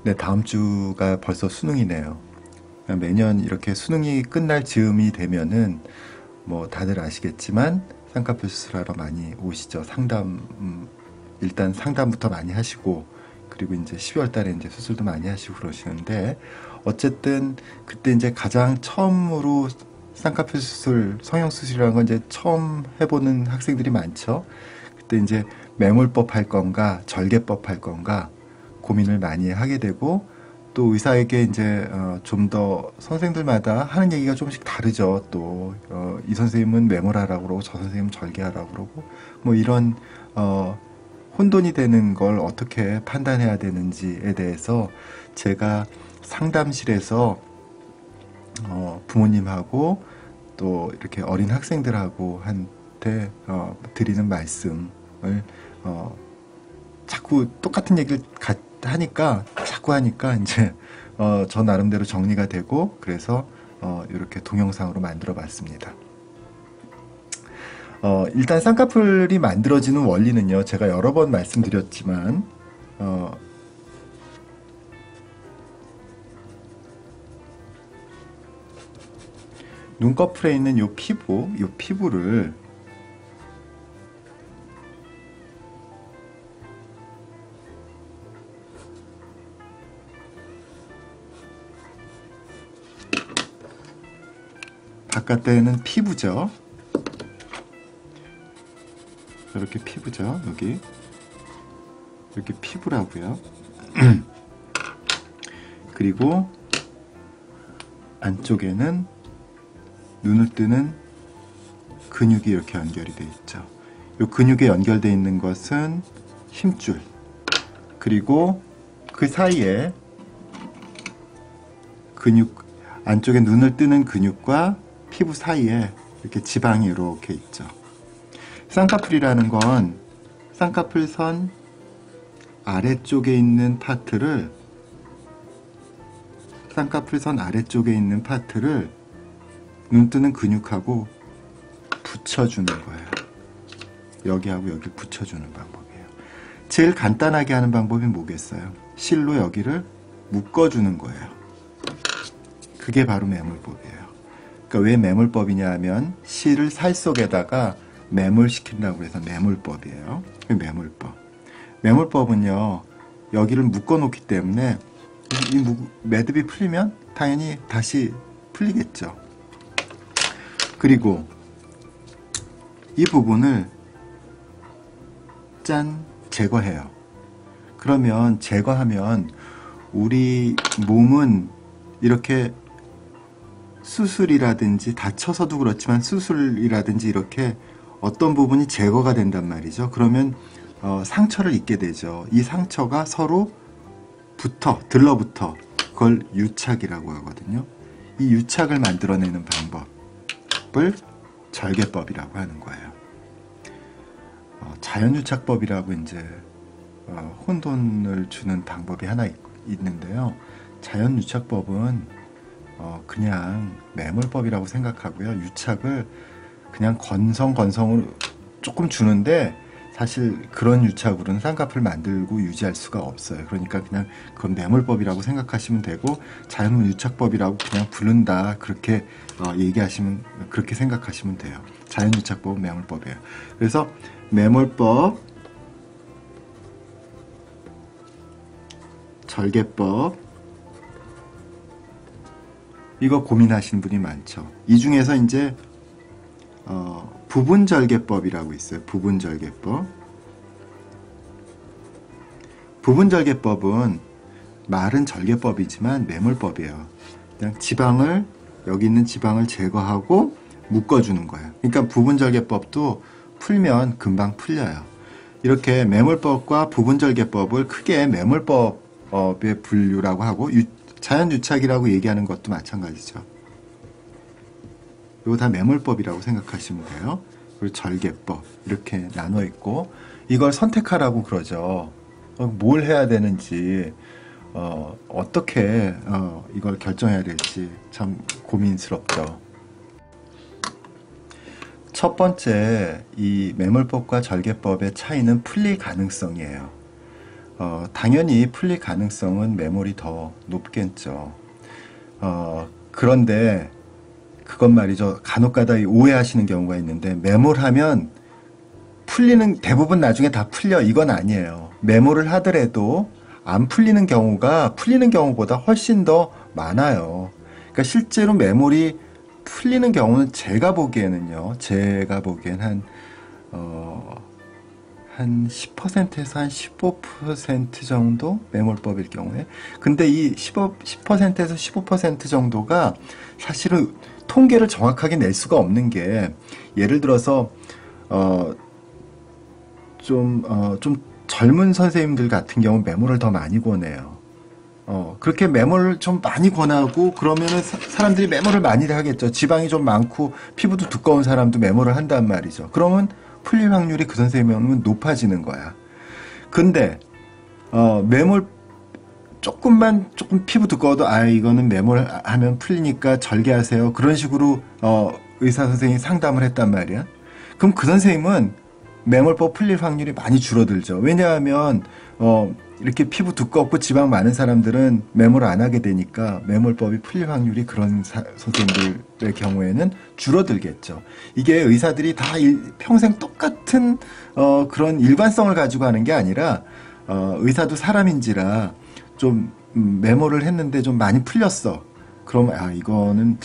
네, 다음 주가 벌써 수능이네요. 매년 이렇게 수능이 끝날 즈음이 되면은 뭐 다들 아시겠지만 쌍꺼풀 수술하러 많이 오시죠. 일단 상담부터 많이 하시고 그리고 이제 12월 달에 이제 수술도 많이 하시고 그러시는데 어쨌든 그때 이제 가장 처음으로 쌍꺼풀 수술, 성형 수술이라는 건 이제 처음 해보는 학생들이 많죠. 그때 이제 매몰법 할 건가 절개법 할 건가 고민을 많이 하게 되고 또 의사에게 이제 좀 더 선생들마다 하는 얘기가 조금씩 다르죠. 또 이 선생님은 매몰하라고 그러고 저 선생님은 절개하라고 그러고 뭐 이런 혼돈이 되는 걸 어떻게 판단해야 되는지에 대해서 제가 상담실에서 부모님하고 또 이렇게 어린 학생들하고 한테 드리는 말씀을 자꾸 똑같은 얘기를 자꾸 하니까 이제 저 나름대로 정리가 되고 그래서 이렇게 동영상으로 만들어 봤습니다. 일단 쌍꺼풀이 만들어지는 원리는요, 제가 여러 번 말씀드렸지만 눈꺼풀에 있는 이 피부를 바깥에는 피부죠. 이렇게 피부죠. 여기 이렇게 피부라고요. 그리고 안쪽에는 눈을 뜨는 근육이 이렇게 연결이 되어 있죠. 이 근육에 연결되어 있는 것은 힘줄, 그리고 그 사이에 안쪽에 눈을 뜨는 근육과 피부 사이에 이렇게 지방이 이렇게 있죠. 쌍꺼풀이라는 건 쌍꺼풀선 아래쪽에 있는 파트를 눈 뜨는 근육하고 붙여주는 거예요. 여기하고 여기 붙여주는 방법이에요. 제일 간단하게 하는 방법이 뭐겠어요? 실로 여기를 묶어주는 거예요. 그게 바로 매몰법이에요. 그러니까 왜 매몰법이냐 하면 실을 살 속에다가 매몰시킨다고 해서 매몰법이에요. 매몰법. 매몰법은요, 여기를 묶어 놓기 때문에 이 매듭이 풀리면 당연히 다시 풀리겠죠. 그리고 이 부분을 제거해요. 그러면 제거하면 우리 몸은 이렇게 수술이라든지 다쳐서도 그렇지만 수술이라든지 이렇게 어떤 부분이 제거가 된단 말이죠. 그러면 상처를 입게 되죠. 이 상처가 서로 들러붙어. 그걸 유착이라고 하거든요. 이 유착을 만들어내는 방법을 절개법이라고 하는 거예요. 자연유착법이라고 이제 혼돈을 주는 방법이 하나 있는데요. 자연유착법은 그냥 매몰법이라고 생각하고요. 유착을 그냥 건성으로 조금 주는데 사실 그런 유착으로는 쌍꺼풀을 만들고 유지할 수가 없어요. 그러니까 그냥 그건 매몰법이라고 생각하시면 되고 자연유착법이라고 그냥 부른다 그렇게 그렇게 생각하시면 돼요. 자연유착법은 매몰법이에요. 그래서 매몰법, 절개법 이거 고민하시는 분이 많죠. 이 중에서 이제 부분절개법이라고 있어요. 부분절개법은 말은 절개법이지만 매몰법이에요. 그냥 여기 있는 지방을 제거하고 묶어주는 거예요. 그러니까 부분절개법도 풀면 금방 풀려요. 이렇게 매몰법과 부분절개법을 크게 매몰법의 분류라고 하고 자연유착이라고 얘기하는 것도 마찬가지죠. 이거 다 매몰법이라고 생각하시면 돼요. 그리고 절개법 이렇게 나눠 있고 이걸 선택하라고 그러죠. 뭘 해야 되는지 어떻게 이걸 결정해야 될지 참 고민스럽죠. 첫 번째 이 매몰법과 절개법의 차이는 풀릴 가능성이에요. 당연히 풀릴 가능성은 매몰이 더 높겠죠. 그런데 그건 말이죠. 간혹가다 오해하시는 경우가 있는데 매몰하면 풀리는 대부분 나중에 다 풀려 이건 아니에요. 매몰을 하더라도 안 풀리는 경우가 풀리는 경우보다 훨씬 더 많아요. 그러니까 실제로 매몰이 풀리는 경우는 제가 보기에는요. 제가 보기엔 한 10%에서 한 15% 정도 매몰법일 경우에 근데 이 10%에서 15% 정도가 사실은 통계를 정확하게 낼 수가 없는 게 예를 들어서 좀 젊은 선생님들 같은 경우 매몰을 더 많이 권해요. 그렇게 매몰을 좀 많이 권하고 그러면은 사람들이 매몰을 많이 하겠죠. 지방이 좀 많고 피부도 두꺼운 사람도 매몰을 한단 말이죠. 그러면 풀릴 확률이 그 선생님은 높아지는 거야. 근데 매몰 조금 피부 두꺼워도 이거는 매몰하면 풀리니까 절개하세요. 그런 식으로 의사 선생님이 상담을 했단 말이야. 그럼 그 선생님은 매몰법 풀릴 확률이 많이 줄어들죠. 왜냐하면 이렇게 피부 두껍고 지방 많은 사람들은 매몰을 안 하게 되니까 매몰법이 풀릴 확률이 그런 선생님들의 경우에는 줄어들겠죠. 이게 의사들이 다 평생 똑같은 그런 일관성을 가지고 하는 게 아니라 의사도 사람인지라 좀 매몰을 했는데 좀 많이 풀렸어. 그러면 이거는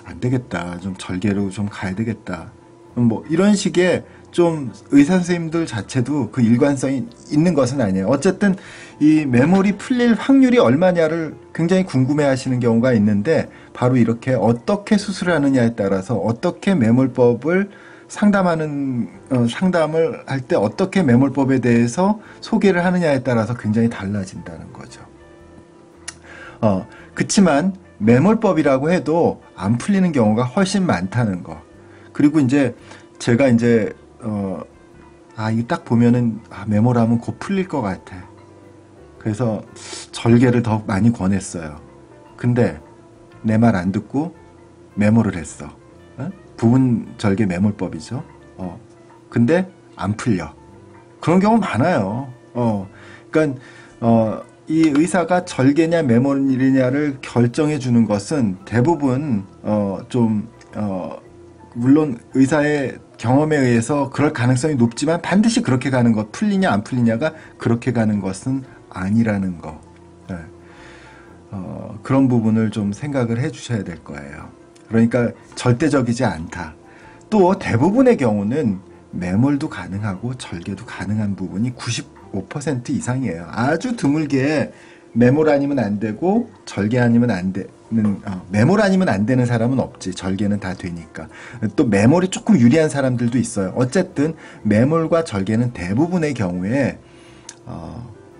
안 되겠다. 좀 절개로 좀 가야 되겠다. 뭐 이런 식의 좀 의사 선생님들 자체도 그 일관성이 있는 것은 아니에요. 어쨌든 이 매몰이 풀릴 확률이 얼마냐를 굉장히 궁금해 하시는 경우가 있는데 바로 이렇게 어떻게 수술하느냐에 따라서 어떻게 매몰법을 상담을 할 때 어떻게 매몰법에 대해서 소개를 하느냐에 따라서 굉장히 달라진다는 거죠. 그치만 매몰법이라고 해도 안 풀리는 경우가 훨씬 많다는 거. 그리고 이제 제가 이제 이거 딱 보면은 매몰하면 곧 풀릴 것 같아. 그래서 절개를 더 많이 권했어요. 근데 내 말 안 듣고 매몰을 했어. 부분 절개 매몰법이죠. 근데 안 풀려. 그런 경우 많아요. 그러니까 이 의사가 절개냐 매몰이냐를 결정해 주는 것은 대부분 물론 의사의 경험에 의해서 그럴 가능성이 높지만 반드시 그렇게 가는 것, 풀리냐 안 풀리냐가 그렇게 가는 것은 아니라는 거. 네. 그런 부분을 좀 생각을 해 주셔야 될 거예요. 그러니까 절대적이지 않다. 또 대부분의 경우는 매몰도 가능하고 절개도 가능한 부분이 95% 이상이에요. 아주 드물게 매몰 아니면 안 되고 절개 아니면 안 되는 매몰 아니면 안 되는 사람은 없지. 절개는 다 되니까. 또 매몰이 조금 유리한 사람들도 있어요. 어쨌든 매몰과 절개는 대부분의 경우에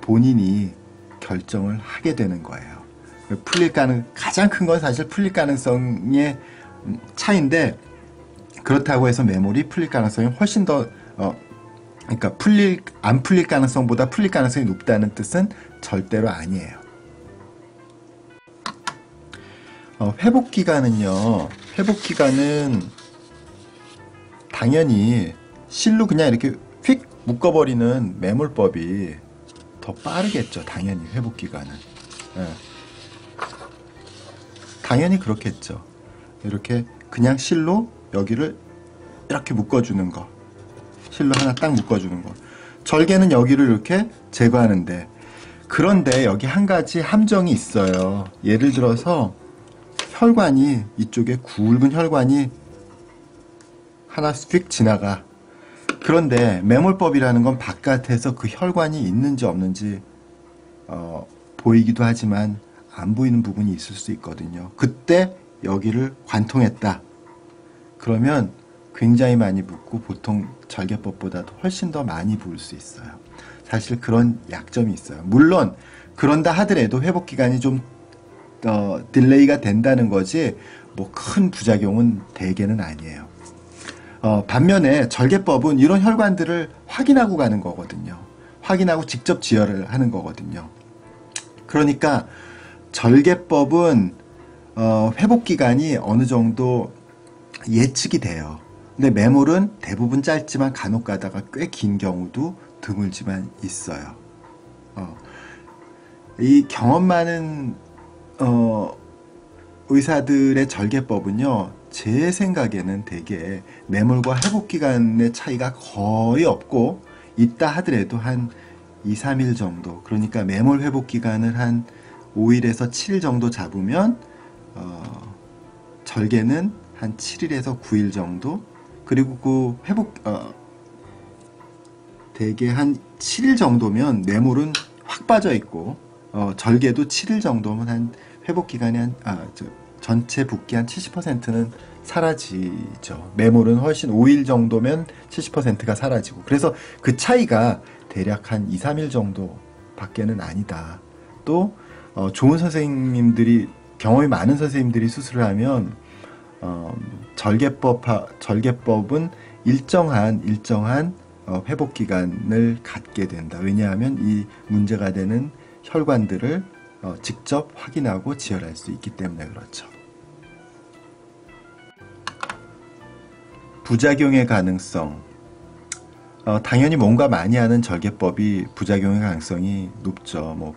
본인이 결정을 하게 되는 거예요. 가장 큰 건 사실 풀릴 가능성의 차이인데 그렇다고 해서 매몰이 풀릴 가능성이 훨씬 더 그러니까 안 풀릴 가능성보다 풀릴 가능성이 높다는 뜻은 절대로 아니에요. 회복 기간은 당연히 실로 그냥 이렇게 휙 묶어버리는 매몰법이 더 빠르겠죠. 당연히 회복 기간은. 당연히 그렇겠죠. 이렇게 그냥 실로 여기를 이렇게 묶어주는 거. 실로 하나 딱 묶어주는 거. 절개는 여기를 이렇게 제거하는데 그런데 여기 한 가지 함정이 있어요. 예를 들어서 혈관이 이쪽에 굵은 혈관이 하나 휙 지나가. 그런데 매몰법이라는 건 바깥에서 그 혈관이 있는지 없는지 보이기도 하지만 안 보이는 부분이 있을 수 있거든요. 그때 여기를 관통했다. 그러면 굉장히 많이 붓고 보통 절개법보다도 훨씬 더 많이 부을 수 있어요. 사실 그런 약점이 있어요. 물론 그런다 하더라도 회복기간이 좀 딜레이가 된다는 거지 뭐 큰 부작용은 대개는 아니에요. 반면에 절개법은 이런 혈관들을 확인하고 가는 거거든요. 확인하고 직접 지혈을 하는 거거든요. 그러니까 절개법은 회복기간이 어느 정도 예측이 돼요. 근데 매몰은 대부분 짧지만 간혹 가다가 꽤 긴 경우도 드물지만 있어요. 어, 이 경험 많은 의사들의 절개법은요, 제 생각에는 되게 매몰과 회복 기간의 차이가 거의 없고, 있다 하더라도 한 2, 3일 정도. 그러니까 매몰 회복 기간을 한 5일에서 7일 정도 잡으면, 절개는 한 7일에서 9일 정도. 그리고 그 대개 한 7일 정도면 매몰은 확 빠져 있고, 절개도 7일 정도면 한 회복 기간이 전체 붓기 한 70%는 사라지죠. 매몰은 훨씬 5일 정도면 70%가 사라지고. 그래서 그 차이가 대략 한 2, 3일 정도 밖에는 아니다. 또, 좋은 선생님들이, 경험이 많은 선생님들이 수술을 하면, 절개법은 일정한 회복 기간을 갖게 된다. 왜냐하면 이 문제가 되는 혈관들을 직접 확인하고 지혈할 수 있기 때문에 그렇죠. 부작용의 가능성. 당연히 뭔가 많이 하는 절개법이 부작용의 가능성이 높죠. 뭐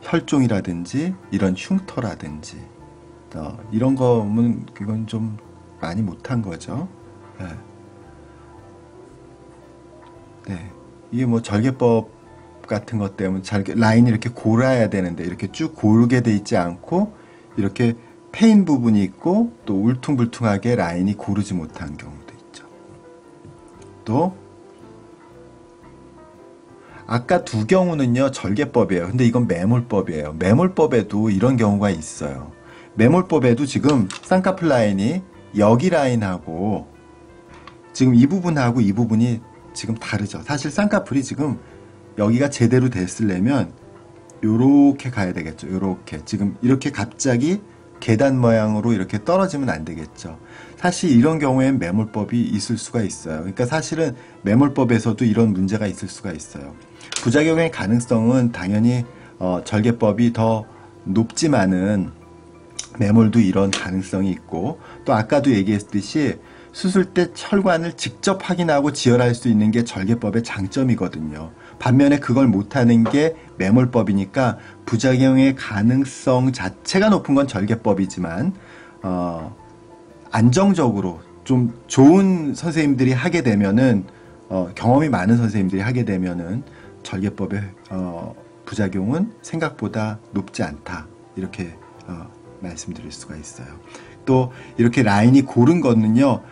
혈종이라든지 이런 흉터라든지 이런 거면 그건 좀 많이 못한 거죠. 네. 네. 이게 뭐 절개법 같은 것 때문에 라인이 이렇게 골아야 되는데 이렇게 쭉 골게 돼 있지 않고 이렇게 패인 부분이 있고 또 울퉁불퉁하게 라인이 고르지 못한 경우도 있죠. 또 아까 두 경우는요 절개법이에요. 근데 이건 매몰법이에요. 매몰법에도 이런 경우가 있어요. 매몰법에도 지금 쌍꺼풀 라인이 여기 라인하고 지금 이 부분하고 이 부분이 지금 다르죠. 사실 쌍꺼풀이 지금 여기가 제대로 됐으려면 요렇게 가야 되겠죠. 요렇게 지금 이렇게 갑자기 계단 모양으로 이렇게 떨어지면 안 되겠죠. 사실 이런 경우엔 매몰법이 있을 수가 있어요. 그러니까 사실은 매몰법에서도 이런 문제가 있을 수가 있어요. 부작용의 가능성은 당연히 절개법이 더 높지만은 매몰도 이런 가능성이 있고 또 아까도 얘기했듯이 수술 때 혈관을 직접 확인하고 지혈할 수 있는 게 절개법의 장점이거든요. 반면에 그걸 못하는 게 매몰법이니까 부작용의 가능성 자체가 높은 건 절개법이지만 안정적으로 좀 좋은 선생님들이 하게 되면은 경험이 많은 선생님들이 하게 되면은 절개법의 부작용은 생각보다 높지 않다 이렇게 말씀드릴 수가 있어요. 또 이렇게 라인이 고른 거는요.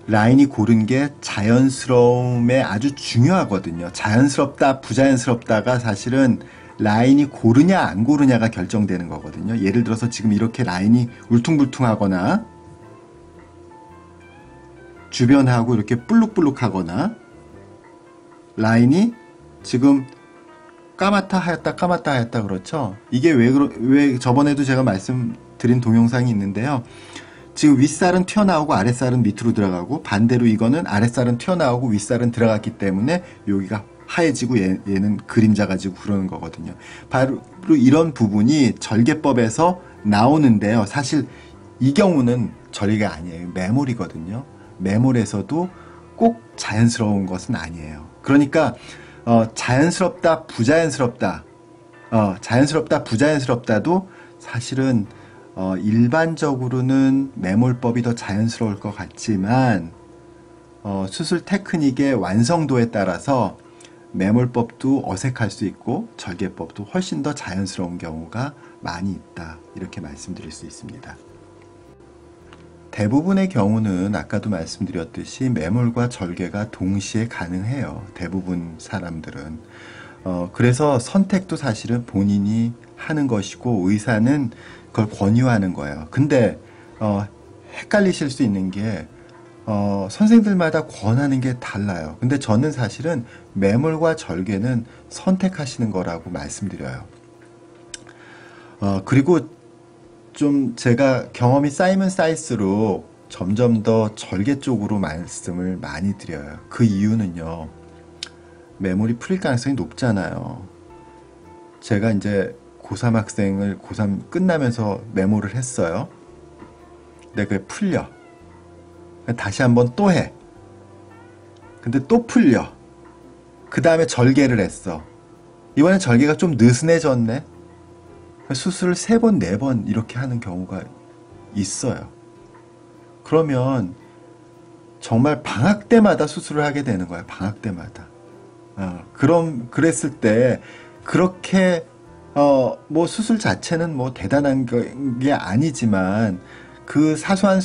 라인이 고른 게 자연스러움에 아주 중요하거든요. 자연스럽다, 부자연스럽다가 사실은 라인이 고르냐 안 고르냐가 결정되는 거거든요. 예를 들어서 지금 이렇게 라인이 울퉁불퉁하거나 주변하고 이렇게 볼록볼록하거나 라인이 지금 까맣다 하였다 그렇죠. 이게 왜 저번에도 제가 말씀드린 동영상이 있는데요. 지금 윗살은 튀어나오고 아랫살은 밑으로 들어가고 반대로 이거는 아랫살은 튀어나오고 윗살은 들어갔기 때문에 여기가 하얘지고 얘는 그림자 가지고 그러는 거거든요. 바로 이런 부분이 절개법에서 나오는데요. 사실 이 경우는 절개가 아니에요. 매몰이거든요. 매몰에서도 꼭 자연스러운 것은 아니에요. 그러니까 자연스럽다, 부자연스럽다, 부자연스럽다도 사실은 일반적으로는 매몰법이 더 자연스러울 것 같지만 수술 테크닉의 완성도에 따라서 매몰법도 어색할 수 있고 절개법도 훨씬 더 자연스러운 경우가 많이 있다 이렇게 말씀드릴 수 있습니다. 대부분의 경우는 아까도 말씀드렸듯이 매몰과 절개가 동시에 가능해요. 대부분 사람들은. 그래서 선택도 사실은 본인이 하는 것이고 의사는 그걸 권유하는 거예요. 근데 헷갈리실 수 있는 게 선생님들마다 권하는 게 달라요. 근데 저는 사실은 매몰과 절개는 선택하시는 거라고 말씀드려요. 그리고 좀 제가 경험이 쌓이면 쌓일수록 점점 더 절개 쪽으로 말씀을 많이 드려요. 그 이유는요. 매몰이 풀릴 가능성이 높잖아요. 제가 이제 고3 학생을 고3 끝나면서 매몰을 했어요. 근데 그게 풀려. 다시 한번 또 해. 근데 또 풀려. 그 다음에 절개를 했어. 이번엔 절개가 좀 느슨해졌네. 수술을 3번, 4번 이렇게 하는 경우가 있어요. 그러면 정말 방학 때마다 수술을 하게 되는 거야. 방학 때마다. 그랬을 때 그렇게 뭐 수술 자체는 뭐 대단한 게 아니지만 그 사소한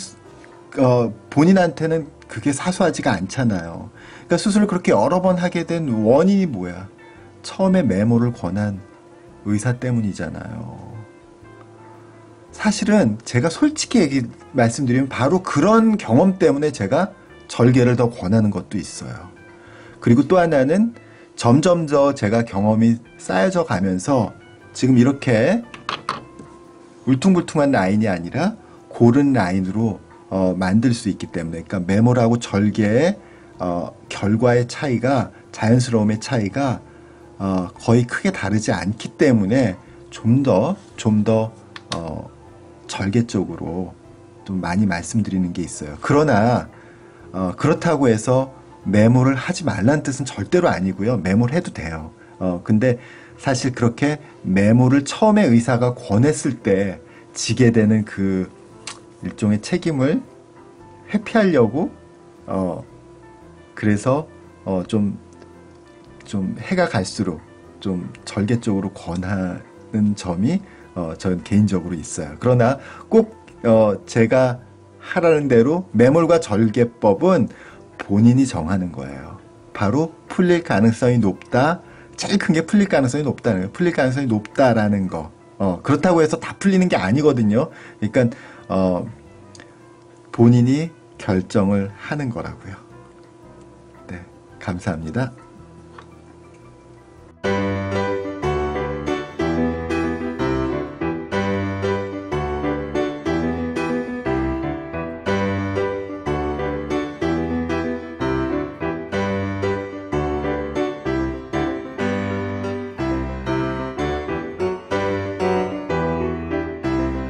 본인한테는 그게 사소하지가 않잖아요. 그러니까 수술을 그렇게 여러 번 하게 된 원인이 뭐야? 처음에 메모를 권한 의사 때문이잖아요. 사실은 제가 솔직히 말씀드리면 바로 그런 경험 때문에 제가 절개를 더 권하는 것도 있어요. 그리고 또 하나는 점점 더 제가 경험이 쌓여져 가면서 지금 이렇게 울퉁불퉁한 라인이 아니라 고른 라인으로 만들 수 있기 때문에, 그러니까 메모하고 절개의 결과의 차이가, 자연스러움의 차이가 거의 크게 다르지 않기 때문에 좀 더 절개 쪽으로 좀 많이 말씀드리는 게 있어요. 그러나 그렇다고 해서 메모를 하지 말라는 뜻은 절대로 아니고요. 메모를 해도 돼요. 근데 사실 그렇게 메모를 처음에 의사가 권했을 때 지게 되는 그 일종의 책임을 회피하려고 그래서 좀 해가 갈수록 좀 절개 쪽으로 권하는 점이 전 개인적으로 있어요. 그러나 꼭 제가 하라는 대로 매몰과 절개법은 본인이 정하는 거예요. 바로 풀릴 가능성이 높다. 제일 큰 게 풀릴 가능성이 높다는 거예요. 풀릴 가능성이 높다라는 거. 그렇다고 해서 다 풀리는 게 아니거든요. 그러니까 본인이 결정을 하는 거라고요. 네, 감사합니다.